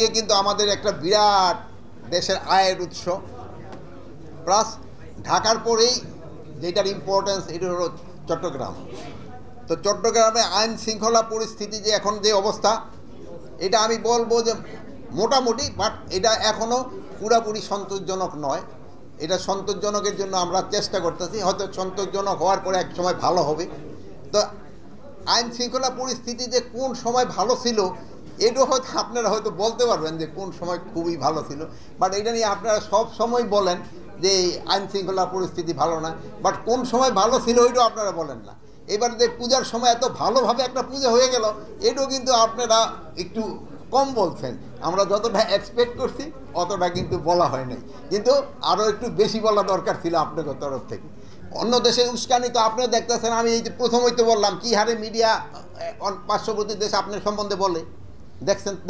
কিন্তু আমাদের একটা বিরাট দেশের আয়ের উৎস প্লাস ঢাকার পরেই যেটার ইম্পর্টেন্স এটা হলো চট্টগ্রাম। তো চট্টগ্রামে আইন শৃঙ্খলা পরিস্থিতি যে এখন যে অবস্থা, এটা আমি বলবো যে মোটামুটি, বাট এটা এখনও পুরাপুরি সন্তোষজনক নয়। এটা সন্তোষজনকের জন্য আমরা চেষ্টা করতেছি, হয়তো সন্তোষজনক হওয়ার পরে এক সময় ভালো হবে। তো আইন শৃঙ্খলা পরিস্থিতি যে কোন সময় ভালো ছিল এটা হয়তো আপনারা হয়তো বলতে পারবেন যে কোন সময় খুবই ভালো ছিল, বাট এটা নিয়ে আপনারা সব সময় বলেন যে আইন শৃঙ্খলা পরিস্থিতি ভালো না, বাট কোন সময় ভালো ছিল ওইটাও আপনারা বলেন না। এবার যে পূজার সময় এত ভালোভাবে একটা পূজা হয়ে গেল, এটাও কিন্তু আপনারা একটু কম বলছেন। আমরা যতটা এক্সপেক্ট করছি অতটা কিন্তু বলা হয় নাই, কিন্তু আরও একটু বেশি বলা দরকার ছিল আপনাদের তরফ থেকে। অন্য দেশের উস্কানি তো আপনিও দেখতেছেন, আমি এই যে প্রথমই তো বললাম কী হারে মিডিয়া পার্শ্ববর্তী দেশ আপনার সম্বন্ধে বলে,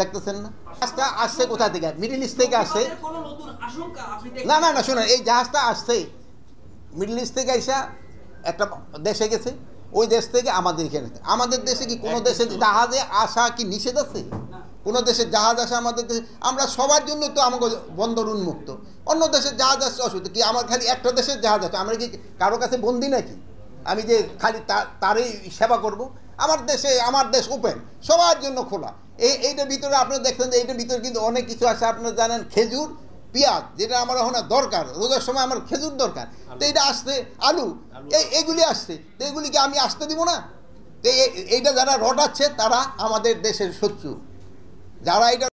দেখতেছেন না? জাহাজটা আসছে কোথা থেকে? মিডল ইস্ট থেকে আসছে। না না না, শোনেন, এই জাহাজটা আসছে মিডল ইস্ট থেকে আইসা একটা দেশে গেছে, ওই দেশ থেকে আমাদের এখানে। আমাদের দেশে কি কোনো দেশে জাহাজে আসা কি নিষেধ আছে? কোনো দেশের জাহাজ আসা আমাদের দেশে, আমরা সবার জন্য তো আমাকে বন্দর উন্মুক্ত। অন্য দেশের জাহাজ আসছে অসুবিধা কি? আমার খালি একটা দেশের জাহাজ আছে, আমরা কি কারো কাছে বন্দি নাকি? আমি যে খালি তারই সেবা করব? আমার দেশ ওপেন, সবার জন্য খোলা। এইটার ভিতরে আপনারা দেখছেন যে এইটার ভিতরে কিন্তু অনেক কিছু আছে। আপনারা জানেন খেজুর, পেঁয়াজ, যেটা আমার এখন দরকার, রোজার সময় আমার খেজুর দরকার, তো এইটা আসছে, আলু, এইগুলি আসছে, তো এইগুলিকে আমি আসতে দিব না? তো এইটা যারা রটাচ্ছে তারা আমাদের দেশের শত্রু, যারা এটা